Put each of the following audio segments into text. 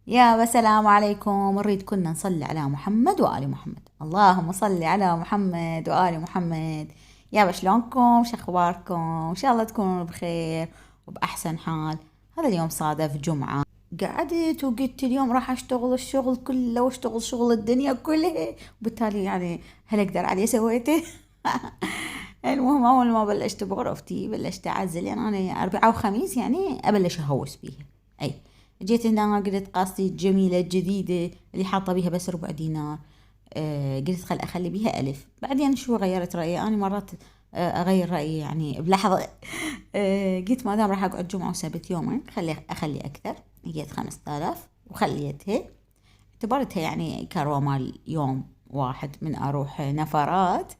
يا السلام عليكم. نريد كنا نصلي على محمد وآل محمد. اللهم صل على محمد وآل محمد. يا شلونكم؟ شخباركم؟ إن شاء الله تكونوا بخير وبأحسن حال. هذا اليوم صادف جمعة، قعدت وقلت اليوم راح أشتغل الشغل كله وأشتغل شغل الدنيا كلها، وبالتالي يعني هل أقدر عليه سويته. المهم أول ما بلشت بغرفتي بلشت أعزل، يعني أنا أربعاء وخميس يعني أبلش أهوس بيها. أي جيت هنا قلت قاصتي الجميلة الجديدة اللي حاطة بيها بس ربع دينار. قلت خل أخلي بيها ألف. بعدين شو غيرت رأيي، أنا مرات أغير رأيي يعني بلحظة. قلت ما دام راح أقعد جمعة وسبت يومين خلي أخلي أكثر. لقيت 5000 وخليتها، اعتبرتها يعني كروة مال يوم واحد من أروح نفرات.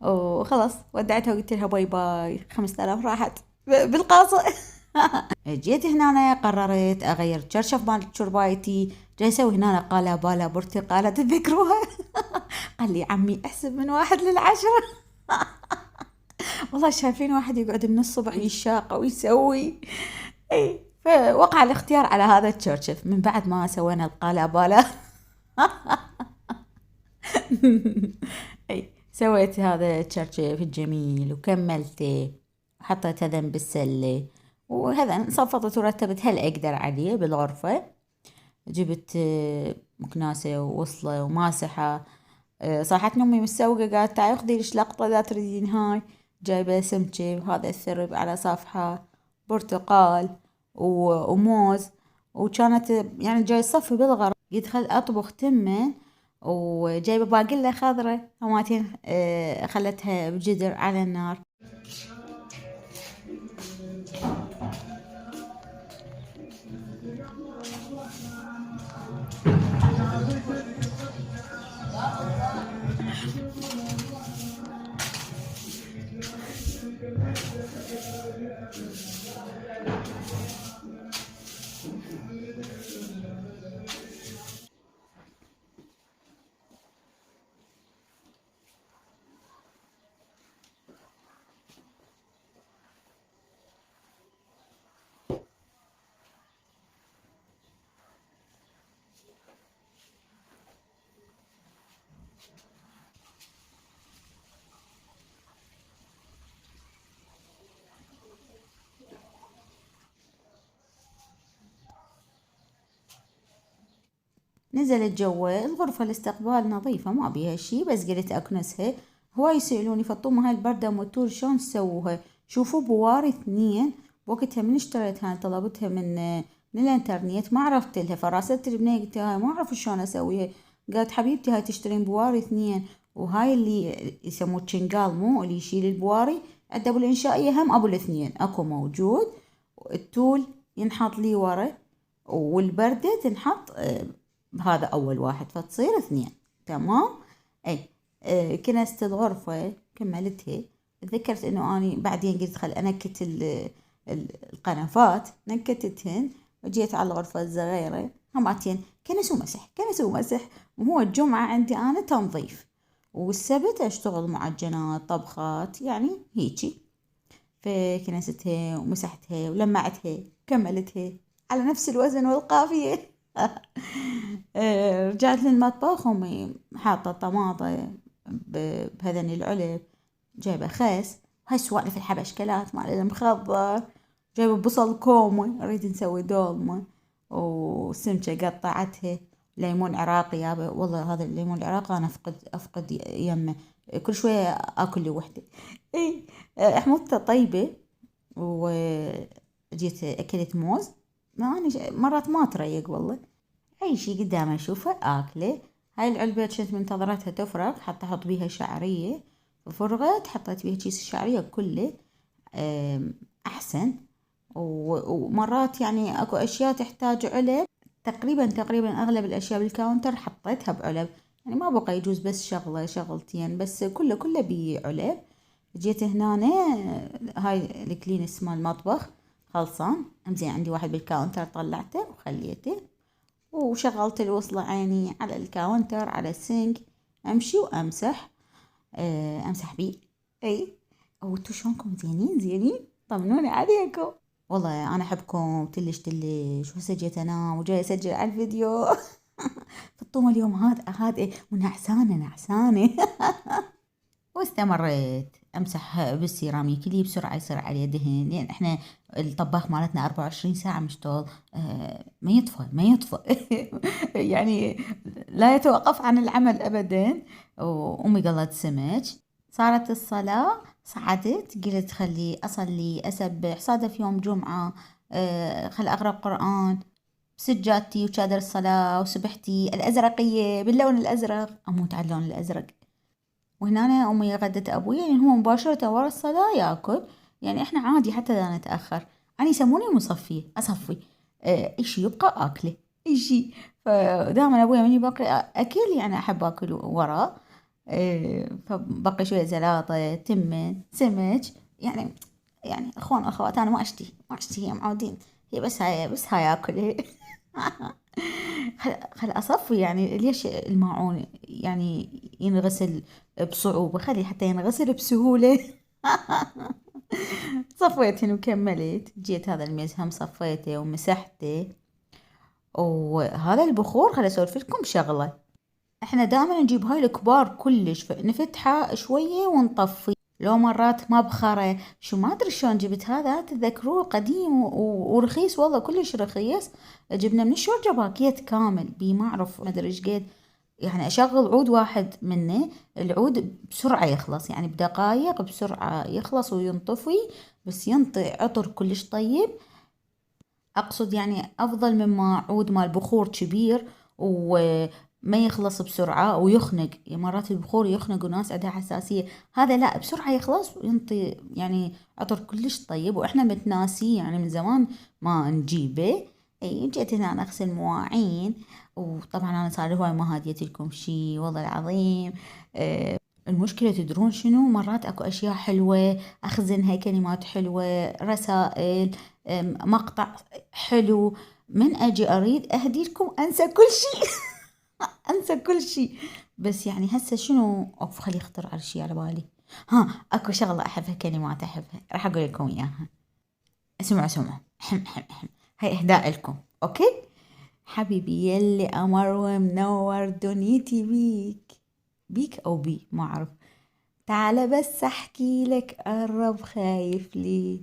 وخلاص ودعتها وقلت لها باي باي، 5000 راحت بالقاصة. جيت هنا أنا قررت أغير الشرشف مال شربايتي، جاي أسوي هنا قالة برتقالة تذكروها. قال لي عمي احسب من 1 ل10. والله شايفين واحد يقعد من الصبح يشاق ويسوي. اي فوقع الاختيار على هذا التشرشف من بعد ما سوينا القالة. اي سويت هذا التشرشف الجميل وكملته وحطيته ذنب بالسلة، وهذا صفطت ورتبت هل اقدر عليه بالغرفة. جبت مكناسة ووصلة وماسحة. صاحت امي متسوقة قالت تعي خذي ليش لقطة اذا تريدين هاي. جايبة سمكة وهذا الثرب على صفحة برتقال وموز، وكانت يعني جاي صفي بالغرض. قلت خل اطبخ تمن، وجايبة باقلة خضرة طماطين خلتها بجدر على النار. نزلت جوا الغرفة الاستقبال نظيفة ما بيها شي، بس قلت أكنسها. هواي يسألوني فطومة هاي البردة موتور شلون تسووها؟ شوفوا بواري 2. بوقتها من اشتريتها طلبتها من الانترنت، ما عرفت لها فراسلت البنية قلت هاي ما اعرف شلون اسويها. قالت حبيبتي هاي تشترين بواري 2، وهاي اللي يسموه تشنقال مو اللي يشيل البواري، عنده ابو الانشائية هم ابو الاثنين اكو موجود. التول ينحط لي ورا، والبردة تنحط هذا أول واحد فتصير 2. تمام. أي كنست الغرفة كملتها. تذكرت إنه أنا بعدين قلت خل أنكت القنفات، نكتتهن وجيت على الغرفة الصغيرة هماتين كنس ومسح. وهو الجمعة عندي أنا تنظيف، والسبت أشتغل معجنات طبخات يعني هيجي. فكنستها ومسحتها ولمعتها كملتها على نفس الوزن والقافية. رجعت للمطبخ، أمي حاطة طماطة بهذني العلب، جايبة خس، هاي سوالف الحبشكلات مال المخضر، جايبة بصل كومة نريد نسوي دولمة، وسمكة قطعتها، ليمون عراقي يابا. والله هذا الليمون العراقي أنا أفقد يمه، كل شوية أكل لي وحدة. إي حموضته طيبة. وجيت أكلت موز، ما أنا مرات ما تريق والله، أي شي قدامي أشوفه أكله. هاي العلبة كنت منتظرتها تفرغ حتى أحط بيها شعرية، فرغت حطيت بيها كيس الشعرية كله. أحسن. ومرات يعني أكو أشياء تحتاج علب، تقريبا أغلب الأشياء بالكاونتر حطيتها بعلب، يعني ما بقى يجوز بس شغلة شغلتين بس، كله بعلب. جيت هنا هاي الكلينس مال المطبخ خلصان زين، عندي واحد بالكاونتر طلعته وخليته، وشغلت الوصلة عيني على الكاونتر على السينك، أمشي وأمسح. أمسح بيه. أي وانتو شلونكم؟ زينين طمنوني عليكم. والله انا احبكم تلش تلش، وهسه جيت انام وجاي اسجل على الفيديو. فطومة اليوم هاد إيه، ونعسانة نعسانة. واستمريت امسح بالسيراميك اللي بسرعة يصير عليه دهن، لان احنا الطباخ مالتنا 24 ساعة مشتغل، ما يطفى ما يطفى. يعني لا يتوقف عن العمل ابدا. وامي قلت سمك، صارت الصلاة، صعدت قلت خلي اصلي اسبح، صادف يوم جمعة، خل اقرا قرآن، سجادتي وشادر الصلاة وسبحتي الأزرقية باللون الأزرق، أموت على اللون الأزرق. وهنا أنا أمي غدت أبوي، يعني هو مباشرة ورا الصلاة ياكل، يعني إحنا عادي حتى إذا نتأخر. أنا يسموني مصفية، أصفي إشي يبقى أكله إشي. فدائما أبوي من يبقي أكل يعني أحب أكل وراه. فبقي شوية زلاطة، تمن، سمك، يعني أخوان أخوات، أنا ما أشتهي معودين، هي بس هاي أكل. خل أصفي، يعني ليش الماعون يعني ينغسل بصعوبة، خلي حتى ينغسل بسهولة. صفيتهن وكملت، جيت هذا الميز هم صفيته ومسحته. وهذا البخور خل أسولف لكم شغلة، احنا دائما نجيب هاي الكبار كلش، نفتحه شوية ونطفي، لو مرات مبخرة شو ما ادري شلون جبت هذا، تذكروه قديم ورخيص، والله كلش رخيص. جبنا من الشرجة باكيت كامل بي، ما اعرف ما ادري ايش قد، يعني اشغل عود واحد منه، العود بسرعة يخلص، يعني بدقايق بسرعة يخلص وينطفي، بس ينطي عطر كلش طيب. اقصد يعني افضل مما عود مال بخور كبير وما يخلص بسرعة ويخنق، مرات البخور يخنق وناس عندها حساسية، هذا لا بسرعة يخلص وينطي يعني عطر كلش طيب، واحنا متناسيه يعني من زمان ما نجيبه. اي جيت هنا أنا اغسل مواعين، وطبعا انا صار لي هواي ما هديت لكم شي والله العظيم. المشكلة تدرون شنو، مرات اكو اشياء حلوة اخزنها، كلمات حلوة، رسائل، مقطع حلو، من اجي اريد اهدي لكم انسى كل شيء. انسى كل شيء. بس يعني هسه شنو، اوف خلي يخطر على شيء على بالي. اكو شغلة احبها، كلمات احبها، راح اقول لكم اياها. اسمعوا اسمعوا، حم حم حم، هاي اهداء لكم، اوكي. حبيبي يلي قمر ومنور دنيتي بيك، بيك او بي ما اعرف، تعال بس احكي لك، قرب خايف ليه،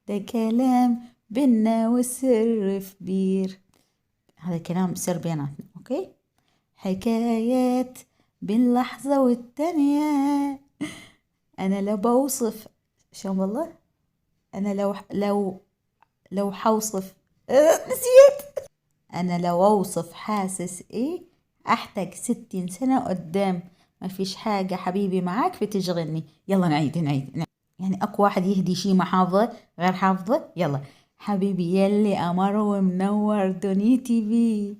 ده كلام بينا والسر كبير، هذا كلام سر بيناتنا، اوكي. حكايات بين لحظة والتانية، انا لو بوصف، شلون والله، انا لو حوصف، نسيت. انا لو اوصف حاسس ايه، احتاج 60 سنة قدام، ما فيش حاجة حبيبي معاك بتشغلني. يلا نعيد. يعني اكو واحد يهدي شي ما حافظه غير حافظه، يلا. حبيبي يلي قمر ومنور دنيتي بيك،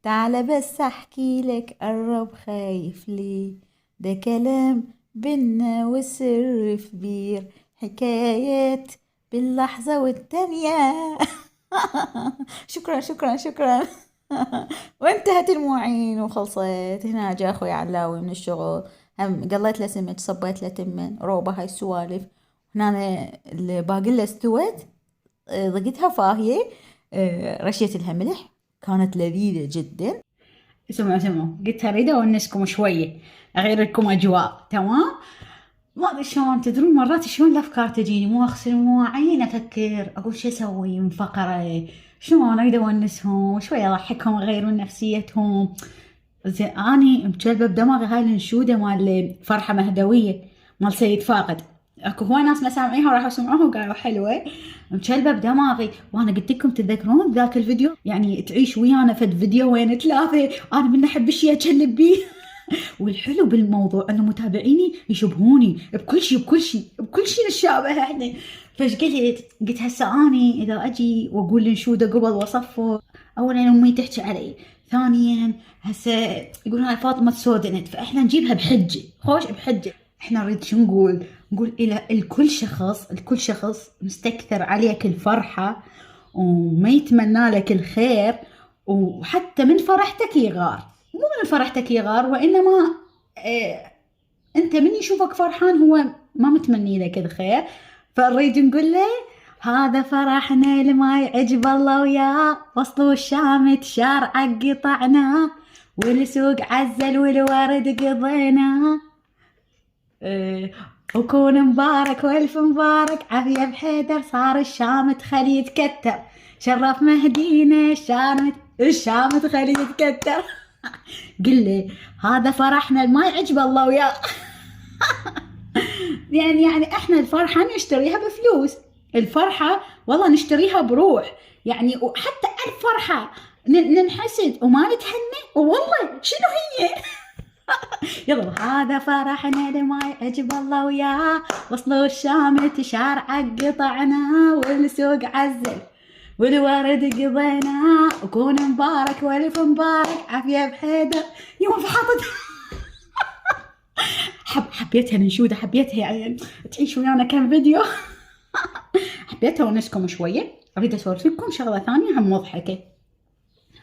تعال بس احكي لك، قرب خايف ليه، ده كلام بينا وسر كبير، حكايات باللحظة والتانية. شكرا شكرا شكرا. وانتهت المواعين وخلصت، هنا جاء اخوي علاوي من الشغل، هم قليت له سمك، صبيت له تمن روبه، هاي السوالف. هنا الباقلة استوت، ضقتها فاهية، رشيت لها ملح، كانت لذيذة جدا. اسمعوا قلت اريد اونسكم شوية، اغير لكم اجواء، تمام. ما ادري شلون، تدرون مرات شلون الافكار تجيني، مو اغسل مواعين افكر اقول شو اسوي من فقره، شلون اريد اونسهم شويه، اضحكهم، اغير من نفسيتهم. زين اني مجلبه بدماغي هاي الانشوده مال فرحه مهدويه مال سيد فاقد، اكو هواي ناس ما سامعينها وراحوا سمعوها وقالوا حلوه، مجلبه بدماغي. وانا قلت لكم تتذكرون ذاك الفيديو، يعني تعيش ويانا فد فيديو وين ثلاثه، انا من احب الشيء اجلب بيه. والحلو بالموضوع انه متابعيني يشبهوني بكل شيء نتشابه احنا. فايش قلت هسه اني اذا اجي واقول الانشوده قبل واصفر، اولا امي تحكي علي، ثانيا هسه يقولون هاي فاطمه سودنت، فاحنا نجيبها بحجه، خوش بحجه. احنا نريد شو نقول الى الكل شخص مستكثر عليك الفرحه وما يتمنى لك الخير، وحتى من فرحتك يغار، مو من فرحتك يغار، وإنما أنت من يشوفك فرحان هو ما متمني لك الخير، فنريد نقول له هذا فرحنا لما يعجب الله وياه، وصلوا الشامت شارع قطعنا، والسوق عزل والورد قضينا. وكون مبارك والف مبارك، عافية بحيدر صار الشامت خلي يتكتر، شرف مهدينا الشامت خلي يتكتر. قل لي هذا فرحنا ما يعجب الله وياه. يعني احنا الفرحة نشتريها بفلوس، الفرحة والله نشتريها بروح، يعني وحتى الفرحة ننحسد وما نتهنى، والله شنو هي؟ يلا هذا فرحنا لما يعجب الله وياه، وصلوا الشامت شارع قطعنا، والسوق عزل والورد قضينا، وكون مبارك والف مبارك، عافية بحيدر يوم في حاطط. حبيتها الانشودة، حبيتها يعني تعيش ويانا كم فيديو. حبيتها ونسكم شوية. أريد أسولف لكم شغلة ثانية هم مضحكة.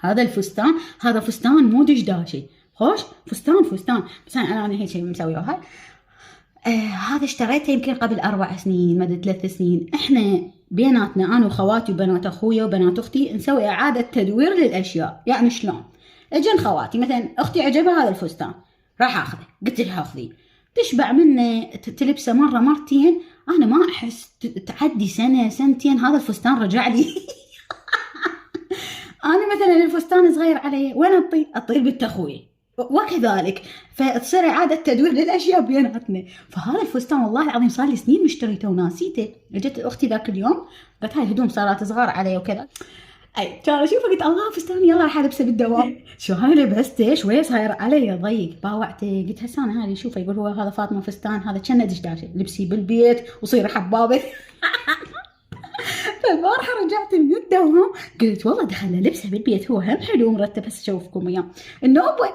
هذا الفستان، هذا فستان مو دشداشي، خوش فستان بس أنا هيك مسويها. هذا اشتريته يمكن قبل 4 سنين مدى 3 سنين. احنا بيناتنا انا وخواتي وبنات اخويا وبنات اختي نسوي اعادة تدوير للاشياء. يعني شلون؟ اجن خواتي مثلا اختي عجبها هذا الفستان راح اخذه، قلت لها اخذيه، تشبع منه تلبسه مرة مرتين، انا ما احس تعدي سنة سنتين هذا الفستان رجع لي. انا مثلا الفستان صغير علي وين اطير بنت اخوي وكذلك، فتصير إعادة تدوير للأشياء بيناتنا. فهذا الفستان والله العظيم صار لي سنين مشتريته وناسيته. جت أختي ذاك اليوم قالت هاي الهدوم صارت صغار علي وكذا، أي كان أشوفه قلت الله فستان يلا راح ألبسه بالدوام. شو هاي لبسته شوي صاير علي ضيق، باوعته قلت هسه أنا هذه شوفه يقول هو هذا فاطمة فستان، هذا كنا دشداشة لبسي بالبيت وصير حبابة. فالبارحة رجعت من الدوام قلت والله دخل لبسه بالبيت هو هم حلو مرتب، هسه أشوفكم إياه النوبة.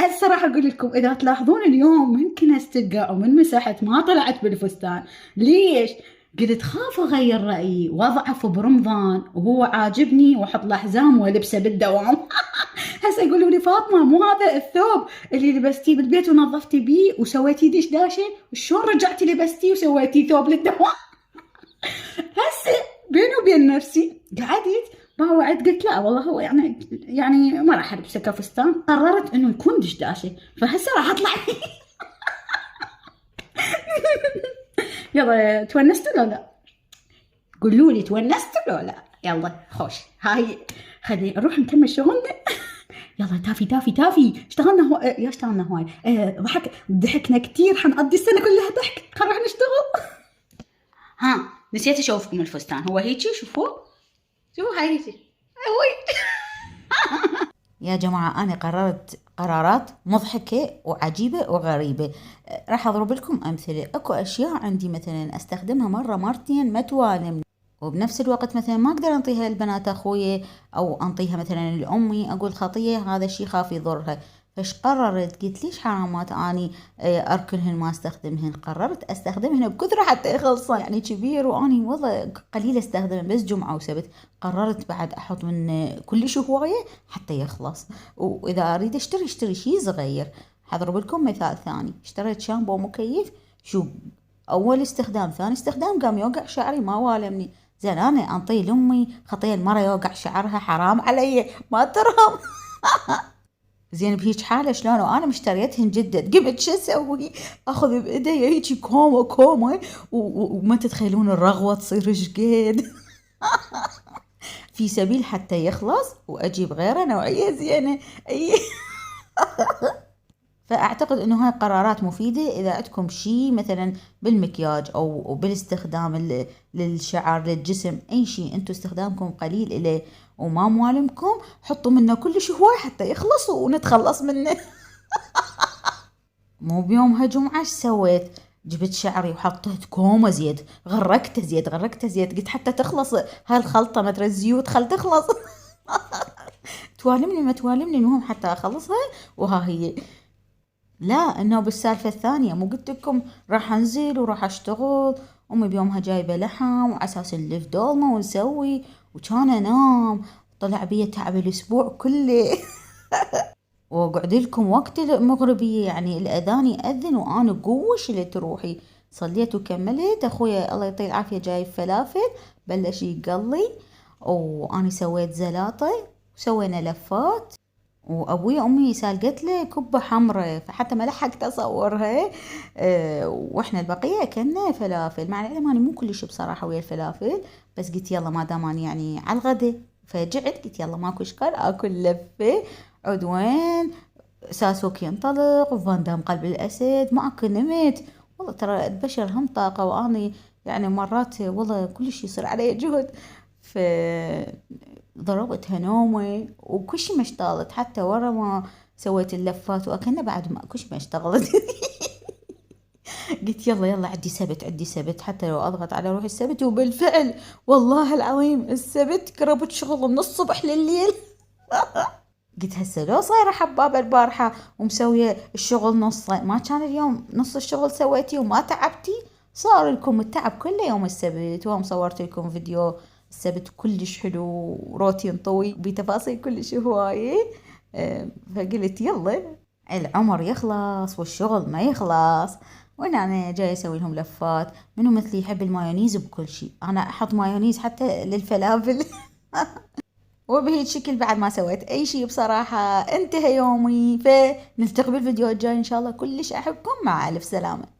الصراحة أقول لكم إذا تلاحظون اليوم ممكن أستقع ومن مسحت ما طلعت بالفستان. ليش؟ قلت خاف أغير رأيي وأضعف برمضان وهو عاجبني وأحط له حزام ولبسه بالدوام. هسه يقولوا لي فاطمة مو هذا الثوب اللي لبستيه بالبيت ونظفتي بيه وسويتي دشداشة، شلون رجعتي لبستيه وسويتي ثوب للدوام؟ هسه بيني وبين نفسي قعدت باوعد قلت لا والله هو يعني ما راح البسه كفستان، قررت انه يكون دشداشة، فهسه راح اطلع. يلا تونستوا لو لا؟ قولوا لي تونستوا لو لا؟ يلا خوش هاي خلي نروح نكمل شغلنا. يلا تافي اشتغلنا هواي ضحكنا كتير، حنقضي السنة كلها ضحك، خلينا نروح نشتغل. ها نسيت اشوفكم الفستان، هو هيجي شوفوا هاي هيجي. يا جماعة أنا قررت قرارات مضحكة وعجيبة وغريبة. راح أضرب لكم أمثلة. أكو أشياء عندي مثلا أستخدمها مرة مرتين ما توالم، وبنفس الوقت مثلا ما أقدر أنطيها لبنات أخويا أو أنطيها مثلا لأمي، أقول خطية هذا الشي خاف يضرها. فش قررت قلت ليش حرامات أني أركنهن ما استخدمهن، قررت أستخدمهن بكثرة حتى يخلصن، يعني كبير وأني والله قليل استخدمهن بس جمعة وسبت. قررت بعد أحط من كل هواية حتى يخلص، وإذا أريد أشتري شي صغير. حضرب لكم مثال ثاني، اشتريت شامبو مكيف، شو أول استخدام ثاني استخدام قام يوقع شعري ما والمني. زين أنا أنطي لأمي خطية المرة يوقع شعرها حرام علي ما ترهم. زين بهيج حالة شلون وأنا مشتريتهن جدد قمت شو أسوي؟ أخذ بإيدي هيجي كومة وما تتخيلون الرغوة تصير شقيد. في سبيل حتى يخلص وأجيب غيره نوعية زينة. فأعتقد أنه هاي قرارات مفيدة إذا عندكم شيء مثلا بالمكياج أو بالاستخدام للشعر للجسم، أي شيء أنتو استخدامكم قليل إليه وما موالمكم، حطوا منه كل هواي حتى يخلص ونتخلص منه. مو بيومها جمعة ايش سويت؟ جبت شعري وحطيت كومة زيت، غرقته زيت قلت حتى تخلص هاي الخلطة متر الزيوت خل تخلص. توالمني ما توالمني المهم حتى أخلصها. وها هي لا انه بالسالفة الثانية مو قلت لكم راح انزل وراح اشتغل، امي بيومها جايبة لحم وعساس نلف دولمة ونسوي، وكان انام طلع بي تعب الاسبوع كله. وقعد لكم وقت المغربية يعني الاذان يأذن وانا قوة شلت روحي، صليت وكملت. اخويا الله يعطيه العافية جايب فلافل بلش يقلي، واني سويت زلاطة وسوينا لفات، وابوي وامي سالقت له كبة حمرة فحتى ما لحقت اصورها. واحنا البقية اكلنا فلافل، مع العلم اني مو كلش بصراحة ويا الفلافل، بس قلت يلا ما دام اني يعني على الغدا فجعت، قلت يلا ماكو اشكال اكل لفة. عدوين ساسوك ينطلق وفان دام قلب الاسد ما اكل نمت. والله ترى البشر هم طاقة، واني يعني مرات والله كلش يصير علي جهد، ف ضربتها نومي وكل شي ما اشتغلت، حتى ورا ما سويت اللفات واكلنا بعد ما كل شي ما اشتغلت. قلت يلا يلا عدي سبت عدي سبت، حتى لو اضغط على روحي السبت. وبالفعل والله العظيم السبت كربت شغل من الصبح لليل. قلت هسه لو صايرة حبابة البارحة ومسوية الشغل نصه، ما كان اليوم نص الشغل سويتي وما تعبتي؟ صار لكم التعب كله يوم السبت، وهم صورت لكم فيديو السبت كلش حلو وروتين طوي بتفاصيل كلش هواية. فقلت يلا العمر يخلص والشغل ما يخلص، وانا جاي اسوي لهم لفات. منو مثلي يحب المايونيز بكل شيء، انا احط مايونيز حتى للفلافل. وبهيج شكل بعد ما سويت اي شيء بصراحة انتهى يومي. فنلتقي بالفيديو الجاي ان شاء الله، كلش احبكم، مع الف سلامة.